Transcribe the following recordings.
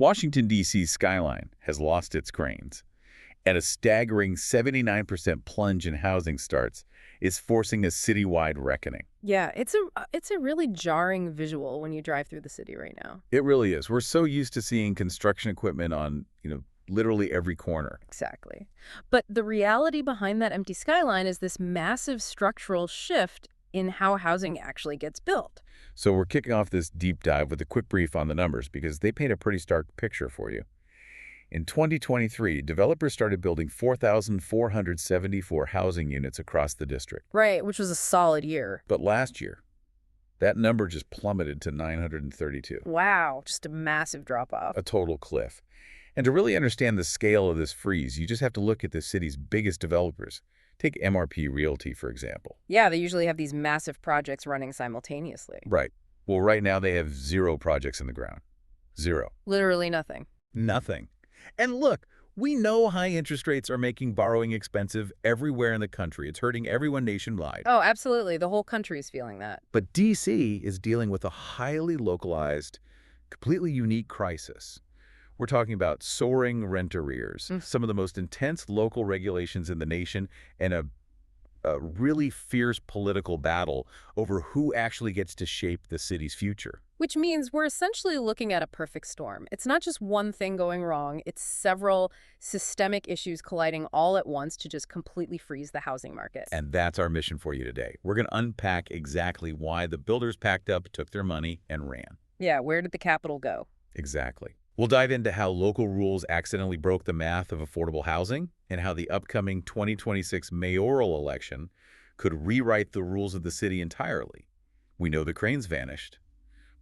Washington, D.C.'s skyline has lost its cranes, and a staggering 79% plunge in housing starts is forcing a citywide reckoning. Yeah, it's a really jarring visual when you drive through the city right now. It really is. We're so used to seeing construction equipment on, literally every corner. Exactly. But the reality behind that empty skyline is this massive structural shift in how housing actually gets built. So we're kicking off this deep dive with a quick brief on the numbers because they paint a pretty stark picture for you. In 2023, developers started building 4,474 housing units across the district. Right, which was a solid year. But last year, that number just plummeted to 932. Wow, just a massive drop-off. A total cliff. And to really understand the scale of this freeze, you just have to look at the city's biggest developers. Take MRP Realty, for example. Yeah, they usually have these massive projects running simultaneously. Right. Well, right now they have 0 projects in the ground. 0. Literally nothing. Nothing. And look, we know high interest rates are making borrowing expensive everywhere in the country. It's hurting everyone nationwide. Oh, absolutely. The whole country is feeling that. But D.C. is dealing with a highly localized, completely unique crisis. We're talking about soaring rent arrears, some of the most intense local regulations in the nation, and a really fierce political battle over who actually gets to shape the city's future. Which means we're essentially looking at a perfect storm. It's not just one thing going wrong, it's several systemic issues colliding all at once to just completely freeze the housing market. And that's our mission for you today. We're going to unpack exactly why the builders packed up, took their money, and ran. Yeah, where did the capital go? Exactly. We'll dive into how local rules accidentally broke the math of affordable housing and how the upcoming 2026 mayoral election could rewrite the rules of the city entirely. We know the cranes vanished,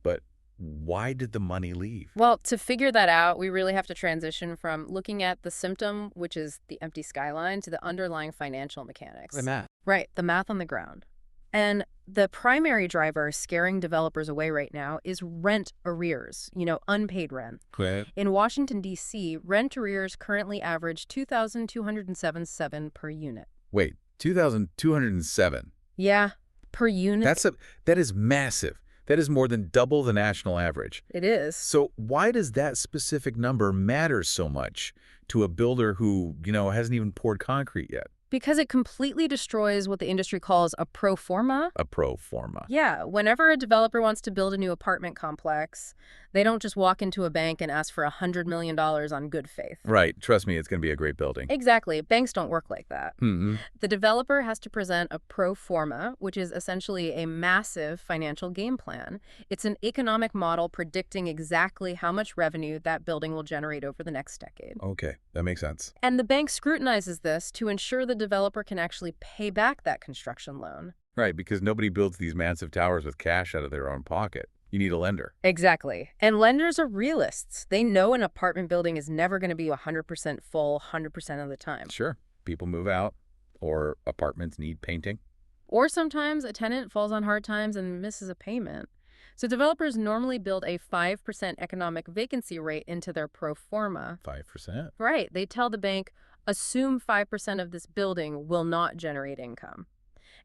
but why did the money leave? Well, to figure that out, we really have to transition from looking at the symptom, which is the empty skyline, to the underlying financial mechanics. The math. Right, the math on the ground. And the primary driver scaring developers away right now is rent arrears, unpaid rent. Quit. In Washington, D.C., rent arrears currently average $2,207.7 per unit. Wait, 2,207? Yeah, per unit. That is massive. That is more than double the national average. It is. So why does that specific number matter so much to a builder who, hasn't even poured concrete yet? Because it completely destroys what the industry calls a pro forma. A pro forma. Yeah, whenever a developer wants to build a new apartment complex, they don't just walk into a bank and ask for $100 million on good faith. Right. Trust me, it's going to be a great building. Exactly. Banks don't work like that. Mm-hmm. The developer has to present a pro forma, which is essentially a massive financial game plan. It's an economic model predicting exactly how much revenue that building will generate over the next decade. Okay, that makes sense. And the bank scrutinizes this to ensure the developer can actually pay back that construction loan. Right, because nobody builds these massive towers with cash out of their own pocket. You need a lender. Exactly. And lenders are realists. They know an apartment building is never going to be 100% full 100% of the time. Sure. People move out, or apartments need painting. Or sometimes a tenant falls on hard times and misses a payment. So developers normally build a 5% economic vacancy rate into their pro forma. 5%? Right. They tell the bank, assume 5% of this building will not generate income.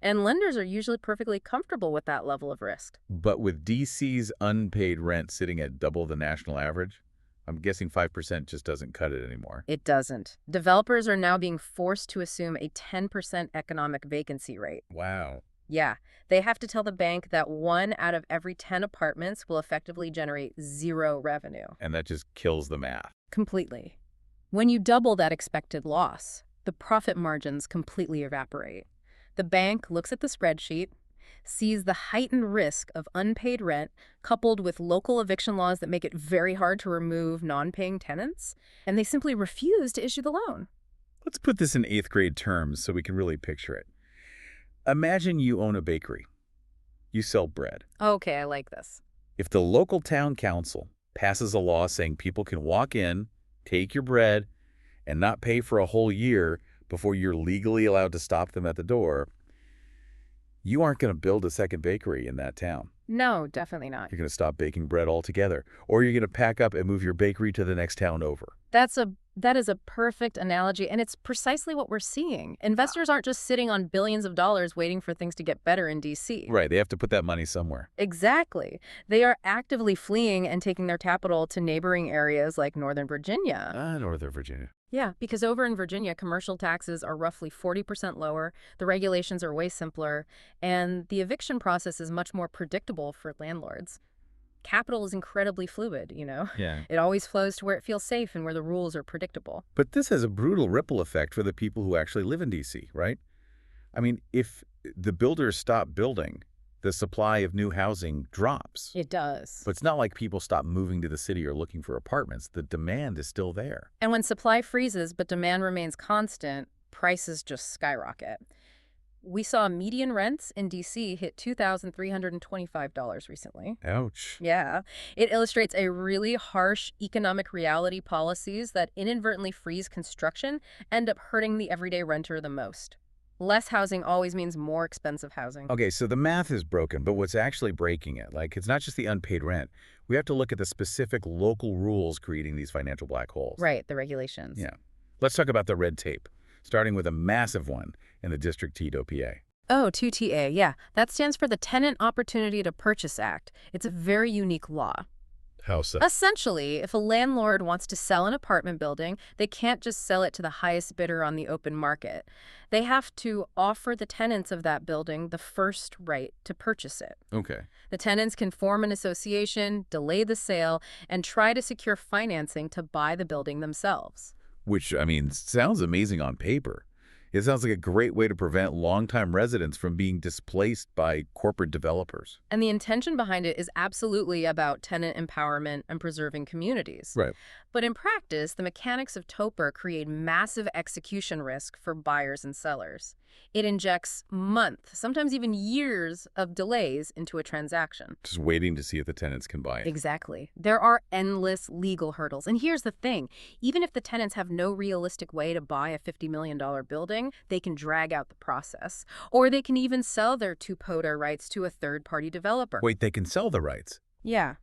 And lenders are usually perfectly comfortable with that level of risk. But with D.C.'s unpaid rent sitting at double the national average, I'm guessing 5% just doesn't cut it anymore. It doesn't. Developers are now being forced to assume a 10% economic vacancy rate. Wow. Yeah, they have to tell the bank that 1 out of every 10 apartments will effectively generate 0 revenue. And that just kills the math. Completely. When you double that expected loss, the profit margins completely evaporate. The bank looks at the spreadsheet, sees the heightened risk of unpaid rent coupled with local eviction laws that make it very hard to remove non-paying tenants, and they simply refuse to issue the loan. Let's put this in 8th grade terms so we can really picture it. Imagine you own a bakery. You sell bread. Okay, I like this. If the local town council passes a law saying people can walk in, take your bread, and not pay for a whole year before you're legally allowed to stop them at the door, you aren't going to build a second bakery in that town. No, definitely not. You're going to stop baking bread altogether, or you're going to pack up and move your bakery to the next town over. That's a That is a perfect analogy, and it's precisely what we're seeing. Investors aren't just sitting on billions of dollars waiting for things to get better in D.C. Right, they have to put that money somewhere. Exactly. They are actively fleeing and taking their capital to neighboring areas like Northern Virginia. Northern Virginia. Yeah, because over in Virginia, commercial taxes are roughly 40% lower, the regulations are way simpler, and the eviction process is much more predictable for landlords. Capital is incredibly fluid, you know? Yeah. It always flows to where it feels safe and where the rules are predictable. But this has a brutal ripple effect for the people who actually live in D.C., right? I mean, if the builders stop building, the supply of new housing drops. It does. But it's not like people stop moving to the city or looking for apartments. The demand is still there. And when supply freezes but demand remains constant, prices just skyrocket. We saw median rents in D.C. hit $2,325 recently. Ouch. Yeah. It illustrates a really harsh economic reality. Policies that inadvertently freeze construction end up hurting the everyday renter the most. Less housing always means more expensive housing. Okay, so the math is broken, but what's actually breaking it? Like, it's not just the unpaid rent. We have to look at the specific local rules creating these financial black holes. Right, the regulations. Yeah. Let's talk about the red tape, starting with a massive one in the district TOPA. Oh, 2TA, yeah. That stands for the Tenant Opportunity to Purchase Act. It's a very unique law. How so? Essentially, if a landlord wants to sell an apartment building, they can't just sell it to the highest bidder on the open market. They have to offer the tenants of that building the first right to purchase it. Okay. The tenants can form an association, delay the sale, and try to secure financing to buy the building themselves. Which, I mean, sounds amazing on paper. It sounds like a great way to prevent longtime residents from being displaced by corporate developers. And the intention behind it is absolutely about tenant empowerment and preserving communities. Right. But in practice, the mechanics of TOPA create massive execution risk for buyers and sellers. It injects months, sometimes even years of delays into a transaction. Just waiting to see if the tenants can buy it. Exactly. There are endless legal hurdles. And here's the thing. Even if the tenants have no realistic way to buy a $50 million building, they can drag out the process. Or they can even sell their TOPA rights to a third-party developer. Wait, they can sell the rights? Yeah.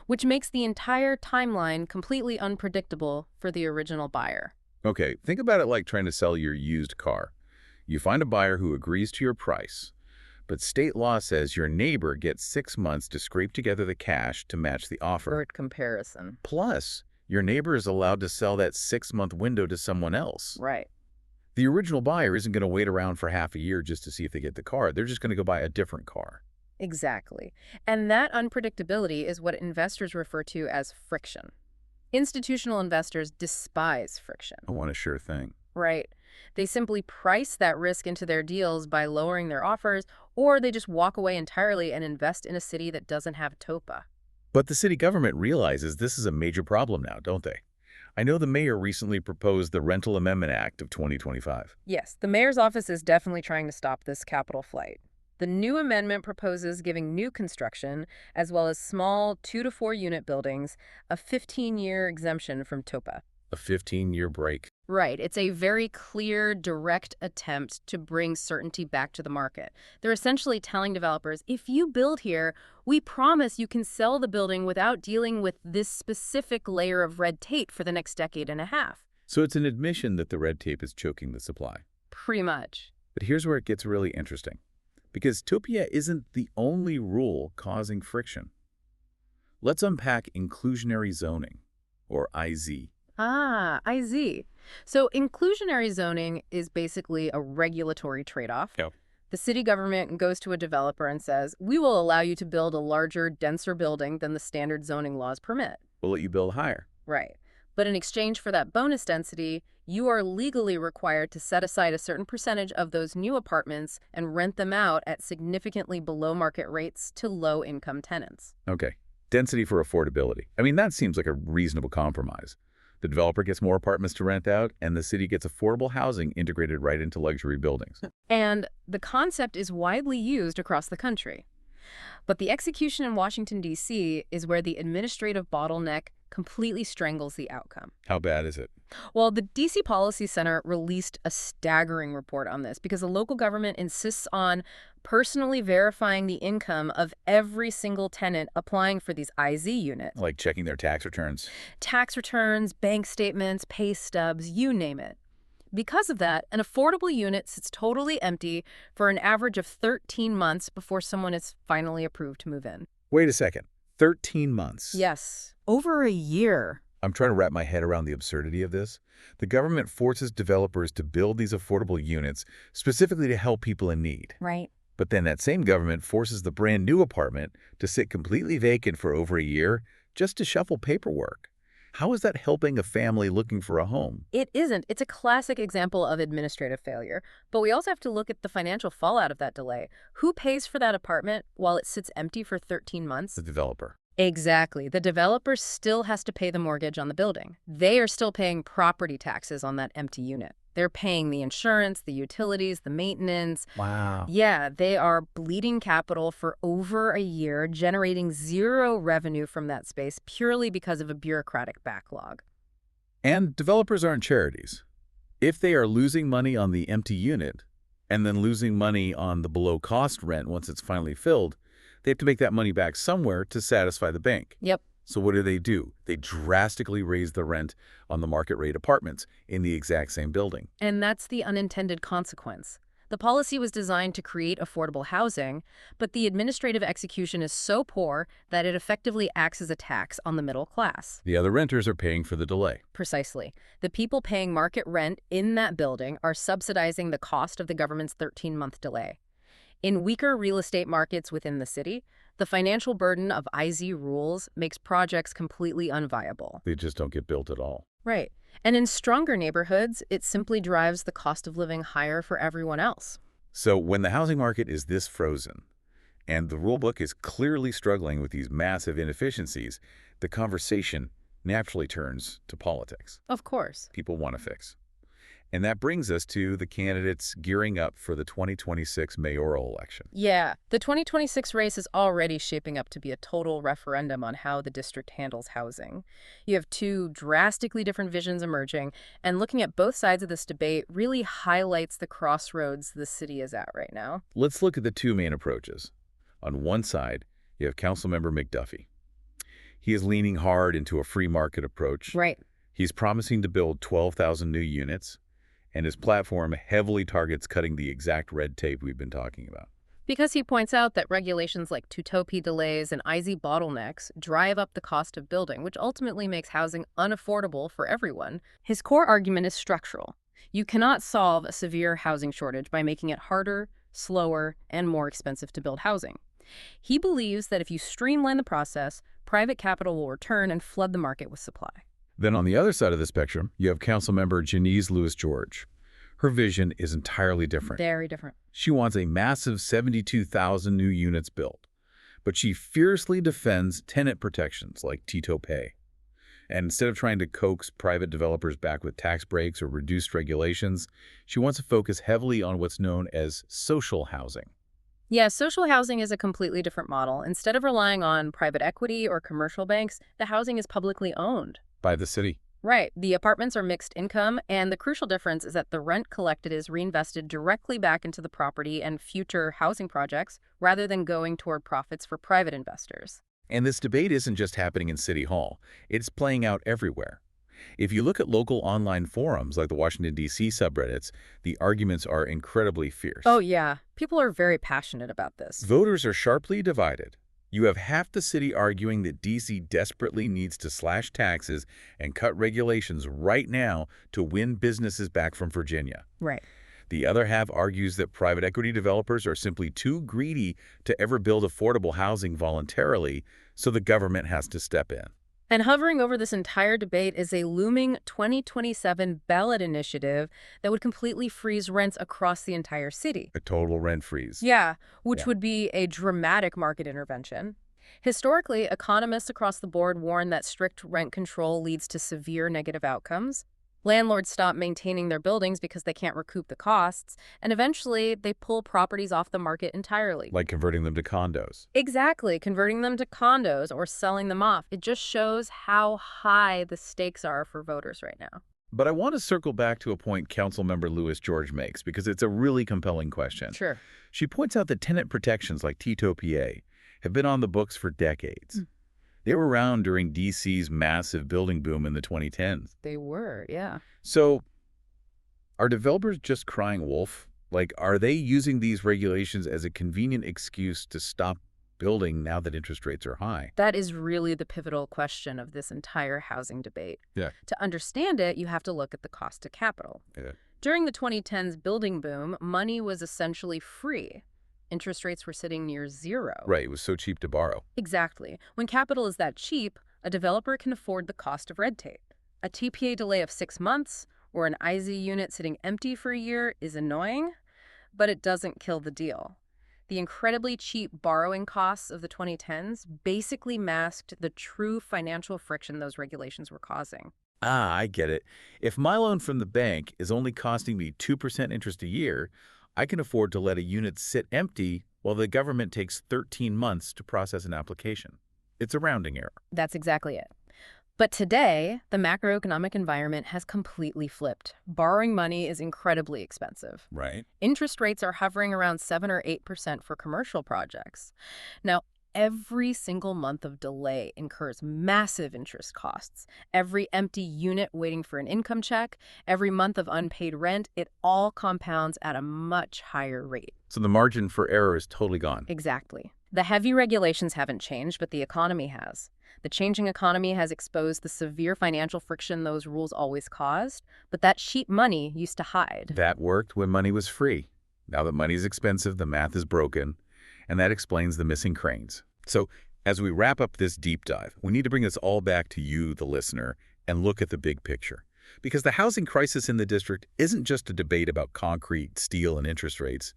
Which makes the entire timeline completely unpredictable for the original buyer. Okay, think about it like trying to sell your used car. You find a buyer who agrees to your price, but state law says your neighbor gets 6 months to scrape together the cash to match the offer. For comparison. Plus, your neighbor is allowed to sell that 6-month window to someone else. Right. The original buyer isn't going to wait around for half a year just to see if they get the car. They're just going to go buy a different car. Exactly. And that unpredictability is what investors refer to as friction. Institutional investors despise friction. I want a sure thing. Right. They simply price that risk into their deals by lowering their offers, or they just walk away entirely and invest in a city that doesn't have TOPA. But the city government realizes this is a major problem now, don't they? I know the mayor recently proposed the Rental Amendment Act of 2025. Yes, the mayor's office is definitely trying to stop this capital flight. The new amendment proposes giving new construction, as well as small 2 to 4 unit buildings, a 15-year exemption from TOPA. A 15-year break. Right. It's a very clear, direct attempt to bring certainty back to the market. They're essentially telling developers, if you build here, we promise you can sell the building without dealing with this specific layer of red tape for the next decade and a half. So it's an admission that the red tape is choking the supply. Pretty much. But here's where it gets really interesting. Because TOPA isn't the only rule causing friction. Let's unpack inclusionary zoning, or IZ. Ah, IZ. So inclusionary zoning is basically a regulatory trade-off. Yep. The city government goes to a developer and says, we will allow you to build a larger, denser building than the standard zoning laws permit. We'll let you build higher. Right. But in exchange for that bonus density, you are legally required to set aside a certain percentage of those new apartments and rent them out at significantly below market rates to low-income tenants. Okay. Density for affordability. I mean, that seems like a reasonable compromise. The developer gets more apartments to rent out, and the city gets affordable housing integrated right into luxury buildings. And the concept is widely used across the country. But the execution in Washington, D.C. is where the administrative bottleneck completely strangles the outcome. How bad is it? Well, the D.C. Policy Center released a staggering report on this because the local government insists on personally verifying the income of every single tenant applying for these IZ units. Like checking their tax returns. Tax returns, bank statements, pay stubs, you name it. Because of that, an affordable unit sits totally empty for an average of 13 months before someone is finally approved to move in. Wait a second. 13 months. Yes, over a year. I'm trying to wrap my head around the absurdity of this. The government forces developers to build these affordable units specifically to help people in need. Right. But then that same government forces the brand new apartment to sit completely vacant for over a year just to shuffle paperwork. How is that helping a family looking for a home? It isn't. It's a classic example of administrative failure. But we also have to look at the financial fallout of that delay. Who pays for that apartment while it sits empty for 13 months? The developer. Exactly. The developer still has to pay the mortgage on the building. They are still paying property taxes on that empty unit. They're paying the insurance, the utilities, the maintenance. Wow. Yeah, they are bleeding capital for over a year, generating zero revenue from that space purely because of a bureaucratic backlog. And developers aren't charities. If they are losing money on the empty unit and then losing money on the below-cost rent once it's finally filled, they have to make that money back somewhere to satisfy the bank. Yep. So what do? They drastically raise the rent on the market rate apartments in the exact same building. And that's the unintended consequence. The policy was designed to create affordable housing, but the administrative execution is so poor that it effectively acts as a tax on the middle class. The other renters are paying for the delay. Precisely. The people paying market rent in that building are subsidizing the cost of the government's 13-month delay. In weaker real estate markets within the city, the financial burden of IZ rules makes projects completely unviable. They just don't get built at all. Right. And in stronger neighborhoods, it simply drives the cost of living higher for everyone else. So when the housing market is this frozen, and the rulebook is clearly struggling with these massive inefficiencies, the conversation naturally turns to politics. Of course. People want to fix. And that brings us to the candidates gearing up for the 2026 mayoral election. Yeah, the 2026 race is already shaping up to be a total referendum on how the district handles housing. You have two drastically different visions emerging, and looking at both sides of this debate really highlights the crossroads the city is at right now. Let's look at the two main approaches. On one side, you have Councilmember McDuffie. He is leaning hard into a free market approach. Right. He's promising to build 12,000 new units, and his platform heavily targets cutting the exact red tape we've been talking about. Because he points out that regulations like TOPA delays and IZ bottlenecks drive up the cost of building, which ultimately makes housing unaffordable for everyone. His core argument is structural. You cannot solve a severe housing shortage by making it harder, slower, and more expensive to build housing. He believes that if you streamline the process, private capital will return and flood the market with supply. Then on the other side of the spectrum, you have Councilmember Janice Lewis-George. Her vision is entirely different. Very different. She wants a massive 72,000 new units built, but she fiercely defends tenant protections like TOPA. And instead of trying to coax private developers back with tax breaks or reduced regulations, she wants to focus heavily on what's known as social housing. Yeah, social housing is a completely different model. Instead of relying on private equity or commercial banks, the housing is publicly owned. By the city. Right. The apartments are mixed income, and the crucial difference is that the rent collected is reinvested directly back into the property and future housing projects, rather than going toward profits for private investors. And this debate isn't just happening in City Hall. It's playing out everywhere. If you look at local online forums like the Washington, D.C. subreddits, the arguments are incredibly fierce. Oh, yeah. People are very passionate about this. Voters are sharply divided. You have half the city arguing that D.C. desperately needs to slash taxes and cut regulations right now to win businesses back from Virginia. Right. The other half argues that private equity developers are simply too greedy to ever build affordable housing voluntarily, so the government has to step in. And hovering over this entire debate is a looming 2027 ballot initiative that would completely freeze rents across the entire city. A total rent freeze. Yeah, which would be a dramatic market intervention. Historically, economists across the board warn that strict rent control leads to severe negative outcomes. Landlords stop maintaining their buildings because they can't recoup the costs, and eventually they pull properties off the market entirely. Like converting them to condos. Exactly, converting them to condos or selling them off. It just shows how high the stakes are for voters right now. But I want to circle back to a point Councilmember Louis George makes because it's a really compelling question. Sure. She points out that tenant protections like TOPA have been on the books for decades. Mm. They were around during D.C.'s massive building boom in the 2010s. They were, yeah. So are developers just crying wolf? Like, are they using these regulations as a convenient excuse to stop building now that interest rates are high? That is really the pivotal question of this entire housing debate. Yeah. To understand it, you have to look at the cost of capital. Yeah. During the 2010s building boom, money was essentially free. Interest rates were sitting near zero. Right, it was so cheap to borrow. Exactly. When capital is that cheap, a developer can afford the cost of red tape. A TPA delay of 6 months or an IZ unit sitting empty for a year is annoying, but it doesn't kill the deal. The incredibly cheap borrowing costs of the 2010s basically masked the true financial friction those regulations were causing. Ah, I get it. If my loan from the bank is only costing me 2% interest a year, I can afford to let a unit sit empty while the government takes 13 months to process an application. It's a rounding error. That's exactly it. But today, the macroeconomic environment has completely flipped. Borrowing money is incredibly expensive. Right. Interest rates are hovering around 7 or 8% for commercial projects. Now, every single month of delay incurs massive interest costs. Every empty unit waiting for an income check, every month of unpaid rent, it all compounds at a much higher rate. So the margin for error is totally gone. Exactly. The heavy regulations haven't changed, but the economy has. The changing economy has exposed the severe financial friction those rules always caused, but that cheap money used to hide. That worked when money was free. Now that money is expensive, the math is broken, and that explains the missing cranes. So as we wrap up this deep dive, we need to bring this all back to you, the listener, and look at the big picture. Because the housing crisis in the district isn't just a debate about concrete, steel, and interest rates.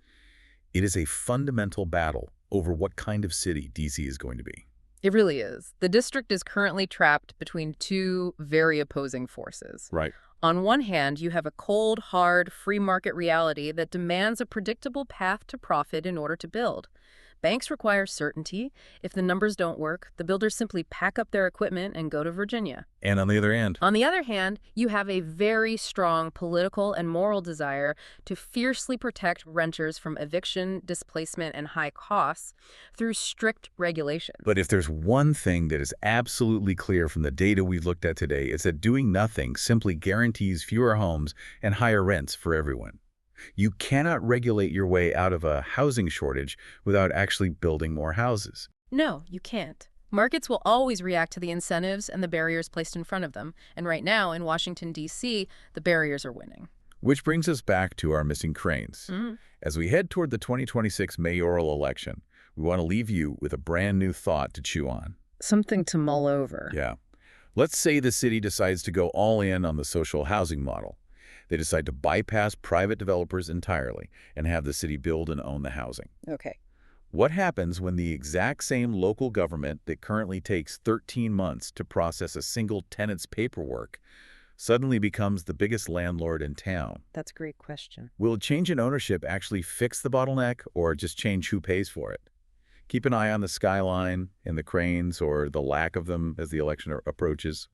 It is a fundamental battle over what kind of city D.C. is going to be. It really is. The district is currently trapped between two very opposing forces. Right. On one hand, you have a cold, hard, free market reality that demands a predictable path to profit in order to build. Banks require certainty. If the numbers don't work, the builders simply pack up their equipment and go to Virginia. And on the other hand, You have a very strong political and moral desire to fiercely protect renters from eviction, displacement, and high costs through strict regulations. but if there's one thing that is absolutely clear from the data we've looked at today, it's that doing nothing simply guarantees fewer homes and higher rents for everyone. You cannot regulate your way out of a housing shortage without actually building more houses. No, you can't. Markets will always react to the incentives and the barriers placed in front of them. And right now, in Washington, D.C., the barriers are winning. Which brings us back to our missing cranes. As we head toward the 2026 mayoral election, we want to leave you with a brand new thought to chew on. Something to mull over. Yeah. Let's say the city decides to go all in on the social housing model. They decide to bypass private developers entirely and have the city build and own the housing. Okay. What happens when the exact same local government that currently takes 13 months to process a single tenant's paperwork suddenly becomes the biggest landlord in town? That's a great question. Will a change in ownership actually fix the bottleneck or just change who pays for it? Keep an eye on the skyline and the cranes or the lack of them as the election approaches.